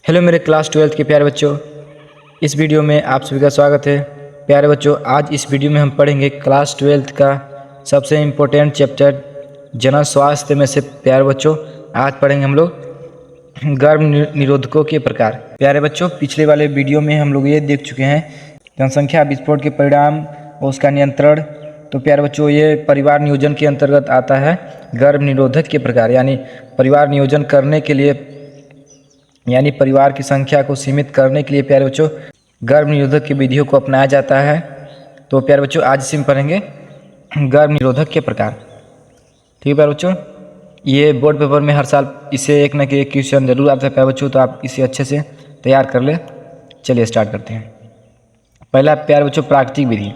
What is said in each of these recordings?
Hello मेरे class 12th के प्यारे बच्चों, इस वीडियो में आप सभी का स्वागत है। प्यारे बच्चों, आज इस वीडियो में हम पढ़ेंगे क्लास 12th का सबसे इम्पोर्टेंट चैप्टर जनरल स्वास्थ्य में से। प्यारे बच्चों, आज पढ़ेंगे हम लोग गर्भ निरोधकों के प्रकार। प्यारे बच्चों, पिछले वाले वीडियो में हम लोग ये देख चुके हैं जनसंख्या विस्फोट के परिणाम और उसका नियंत्रण। तो प्यारे बच्चों, ये परिवार नियोजन के अंतर्गत आता है गर्भ निरोधक के प्रकार। यानी परिवार नियोजन करने के लिए, यानी परिवार की संख्या को सीमित करने के लिए प्यारे बच्चों गर्भ निरोधक की विधियों को अपनाया जाता है। तो प्यारे बच्चों, आज इसी में पढ़ेंगे गर्भ निरोधक के प्रकार। ठीक है प्यारे बच्चों, ये बोर्ड पेपर में हर साल इसे एक न एक क्वेश्चन जरूर आता है प्यारे बच्चों, तो आप इसे अच्छे से तैयार कर ले। चलिए स्टार्ट करते हैं। पहला प्यारे बच्चों, प्राकृतिक विधि।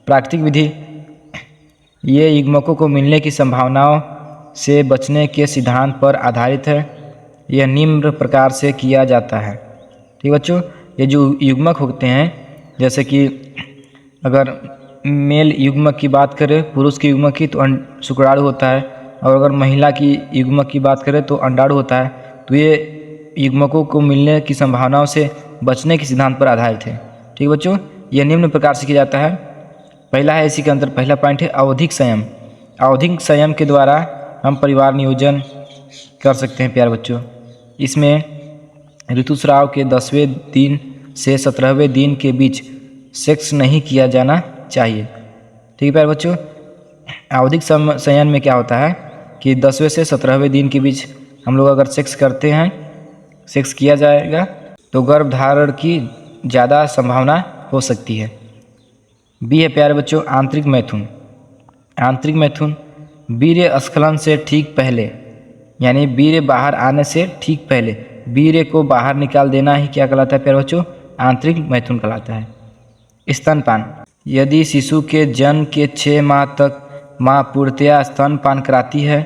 प्राकृतिक विधि ये युग्मकों को मिलने की संभावनाओं से बचने के सिद्धांत पर आधारित है। यह निम्न प्रकार से किया जाता है। ठीक बच्चों, ये जो युग्मक होते हैं, जैसे कि अगर मेल युग्मक की बात करें, पुरुष की युग्मक की, तो शुक्राणु होता है, और अगर महिला की युग्मक की बात करें तो अंडाणु होता है। तो ये युग्मकों को मिलने की संभावनाओं से बचने के सिद्धांत पर आधारित है। ठीक बच्चों, यह निम्न प्रकार से किया जाता है। पहला है, इसी के अंदर पहला पॉइंट है आवधिक संयम। आवधिक संयम के द्वारा हम परिवार नियोजन कर सकते हैं प्यारे बच्चों। इसमें ऋतुस्राव के 10वें दिन से 17वें दिन के बीच सेक्स नहीं किया जाना चाहिए। ठीक है प्यारे बच्चों, आवधिक संयम में क्या होता है कि 10वें से 17वें दिन के बीच हम लोग अगर सेक्स करते हैं, सेक्स किया जाएगा तो गर्भधारण की ज़्यादा संभावना हो सकती है। बी है प्यारे बच्चों, आंतरिक मैथुन। आंतरिक मैथुन वीर्य स्खलन से ठीक पहले, यानी वीर्य बाहर आने से ठीक पहले वीर्य को बाहर निकाल देना ही क्या कहलाता है प्यारे बच्चों? आंतरिक मैथुन कहलाता है। स्तनपान, यदि शिशु के जन्म के 6 माह तक माँ पूर्णतया स्तनपान कराती है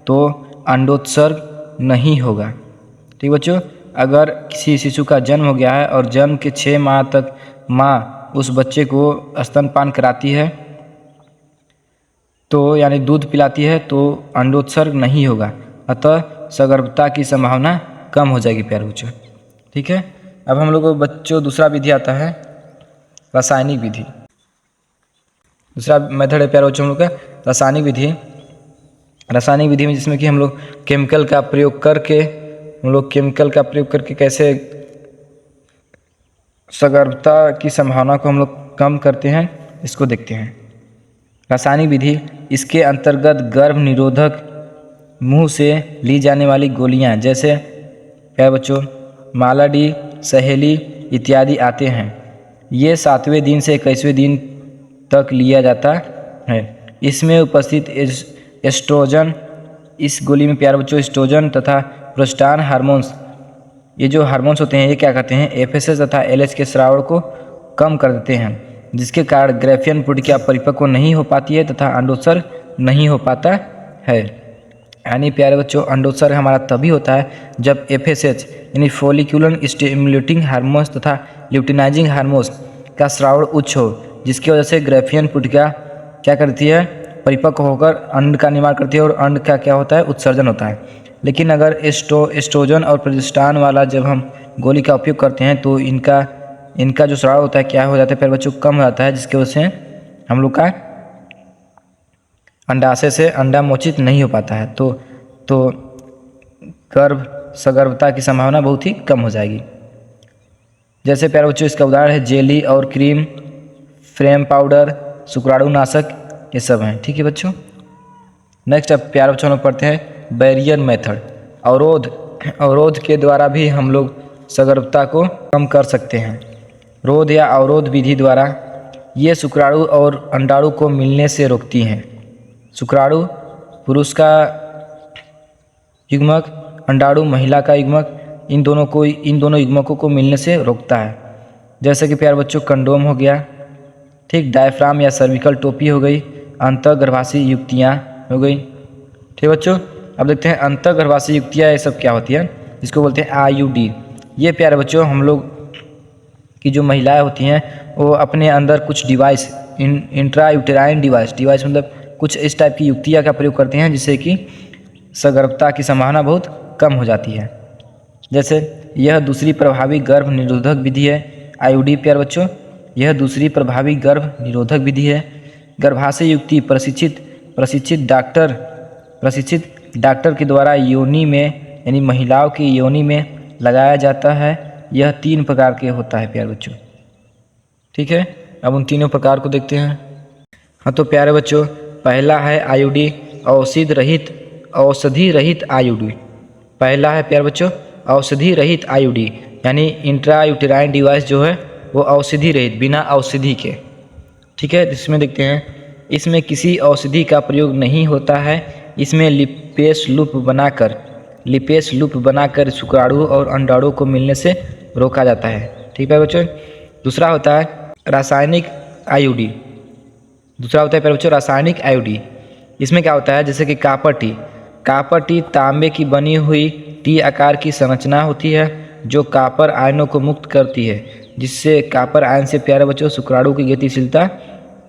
तो अंडोत्सर्ग नहीं होगा। ठीक बच्चों, अगर किसी शिशु का जन्म हो गया है और जन्म के 6 माह तक माँ उस बच्चे को स्तनपान कराती है, तो यानी दूध पिलाती है, तो अंडोत्सर्ग नहीं होगा, अतः सगर्भता की संभावना कम हो जाएगी प्यारे बच्चों। ठीक है, अब हम लोग को बच्चों दूसरा विधि आता है रासायनिक विधि। दूसरा मेथड है प्यारे बच्चों हम लोग का रासायनिक विधि। रासायनिक विधि में जिसमें कि हम लोग केमिकल का प्रयोग करके कैसे सगर्भता की संभावना को हम लोग कम करते हैं, इसको देखते हैं। रासायनिक विधि, इसके अंतर्गत गर्भ निरोधक मुंह से ली जाने वाली गोलियां, जैसे प्यारे बच्चों मालाडी, सहेली इत्यादि आते हैं। ये 7वें दिन से 21वें दिन तक लिया जाता है। इसमें उपस्थित एस्ट्रोजन, इस गोली में प्यारे बच्चों एस्ट्रोजन तथा प्रोस्टान हार्मोन्स, ये जो हार्मोन्स होते हैं, ये क्या करते हैं? एफएसएच तथा एलएच के स्राव को कम कर देते हैं, जिसके कारण ग्रेफियन पुटिका परिपक्व नहीं हो पाती है तथा अंडोत्सर्ग नहीं हो पाता है। यानी प्यारे बच्चों, अंडोत्सर्ग हमारा तभी होता है जब एफएसएच यानी फोलिकुलर स्टिमुलेटिंग हार्मोन्स तथा ल्यूटिनाइजिंग हार्मोन्स का स्राव उच्च हो, जिसकी वजह से ग्रेफियन पुटिका क्या करती है? परिपक्व होकर अंड का निर्माण करती है, और अंड का क्या होता है? उत्सर्जन होता है। लेकिन अगर एस्ट्रोजन और प्रोजेस्टेरॉन वाला जब हम गोली का उपयोग करते हैं तो इनका जो स्राव होता है क्या हो जाता है प्यारे बच्चों? कम हो जाता है, जिसकी वजह से हम लोग का अंडाशय से अंडा मोचित नहीं हो पाता है। तो सगर्भता की संभावना बहुत ही कम हो जाएगी। जैसे प्यारे बच्चों इसका उदाहरण है जेली और क्रीम, फ्रेम पाउडर, शुक्राणुनाशक, ये सब हैं। ठीक है नेक्स्ट अब प्यारे बच्चों लोग पढ़ते हैं बैरियर मेथड। अवरोध के द्वारा भी हम लोग सगर्भता को कम कर सकते हैं। रोध या अवरोध विधि द्वारा ये शुक्राणु और अंडाणु को मिलने से रोकती हैं। शुक्राणु पुरुष का युग्मक, अंडाणु महिला का युग्मक, इन दोनों युग्मकों को मिलने से रोकता है। जैसे कि प्यारे बच्चों कंडोम हो गया, ठीक, डायफ्राम या सर्विकल टोपी हो गई, अंतर्गर्भाशयी युक्तियाँ हो गई। ठीक बच्चों, अब देखते हैं अंतर्गर्भाशयी युक्तियाँ ये सब क्या होती है, जिसको बोलते हैं आईयूडी। ये प्यारे बच्चों हम लोग की जो महिलाएं होती हैं वो अपने अंदर कुछ डिवाइस, इंट्रा यूटेराइन डिवाइस मतलब कुछ इस टाइप की युक्तियाँ का प्रयोग करते हैं, जिससे कि सगर्भता की संभावना बहुत कम हो जाती है। जैसे यह दूसरी प्रभावी गर्भ निरोधक विधि है। आईयूडी प्यारे बच्चों, यह दूसरी प्रभावी गर्भ निरोधक विधि है। गर्भाशय युक्ति प्रशिक्षित डॉक्टर के द्वारा योनि में यानी महिलाओं की योनि में लगाया जाता है। यह 3 प्रकार के होता है प्यारे बच्चों। ठीक है, अब उन तीनों प्रकार को देखते हैं। हाँ तो प्यारे बच्चों, पहला है आईयूडी औषधि रहित आईयूडी। पहला है प्यारे बच्चों औषधि रहित आईयूडी, यानी इंट्रायूटेराइन डिवाइस जो है वो औषधि रहित, बिना औषधि के। ठीक है, इसमें देखते हैं, इसमें किसी औषधि का प्रयोग नहीं होता है। इसमें लिपेस लूप बनाकर शुक्राणु और अंडाणु को मिलने से रोका जाता है। ठीक है बच्चों। दूसरा होता है रासायनिक आईयूडी। रासायनिक आईयूडी, इसमें क्या होता है, जैसे कि कापर टी तांबे की बनी हुई टी आकार की संरचना होती है जो कापर आयनों को मुक्त करती है, जिससे कापर आयन से प्यारे बच्चों शुक्राणु की गतिशीलता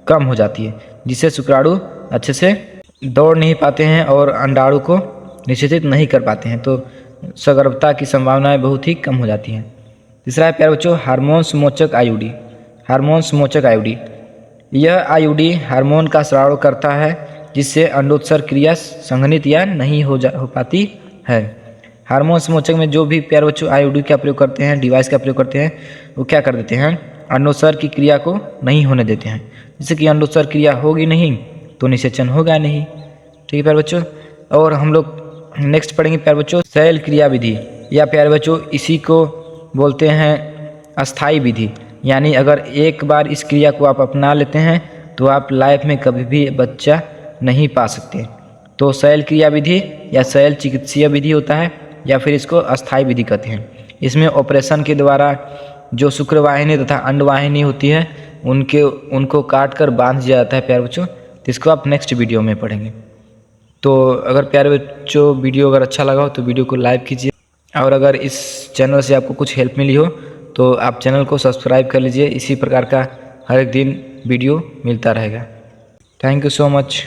कम हो जाती है, जिससे शुक्राणु अच्छे से दौड़ नहीं पाते हैं और अंडाणु को निषेचित नहीं कर पाते हैं, तो सगर्भता की संभावनाएं बहुत ही कम हो जाती हैं। तीसरा है प्यारे बच्चों हार्मोन समोचक आईयूडी। यह आईयूडी हार्मोन का स्राव करता है, जिससे अंडोत्सर्ग क्रिया संघनित या नहीं हो पाती है। हार्मोन समोचक में जो भी प्यारे बच्चों आईयूडी का प्रयोग करते हैं, डिवाइस का प्रयोग करते हैं, वो क्या कर देते हैं, अंडोत्सर्ग की क्रिया को नहीं होने देते हैं। जैसे कि अंडोत्सर्ग क्रिया होगी नहीं तो निषेचन होगा नहीं। ठीक है प्यारे बच्चों। और हम लोग नेक्स्ट पढ़ेंगे प्यारे बच्चों शैल क्रिया विधि, या प्यारे बच्चों इसी को बोलते हैं अस्थाई विधि। यानी अगर एक बार इस क्रिया को आप अपना लेते हैं तो आप लाइफ में कभी भी बच्चा नहीं पा सकते। तो शैल क्रिया विधि या शैल चिकित्सीय विधि होता है, या फिर इसको अस्थाई विधि कहते हैं। इसमें ऑपरेशन के द्वारा जो शुक्रवाहिनी तथा अंडवाहिनी होती है उनको काट कर बांध दिया जाता है प्यारे बच्चों। तो इसको आप नेक्स्ट वीडियो में पढ़ेंगे। तो अगर प्यारे बच्चों वीडियो अगर अच्छा लगा हो तो वीडियो को लाइक कीजिए, और अगर इस चैनल से आपको कुछ हेल्प मिली हो तो आप चैनल को सब्सक्राइब कर लीजिए। इसी प्रकार का हर एक दिन वीडियो मिलता रहेगा। Thank you so much.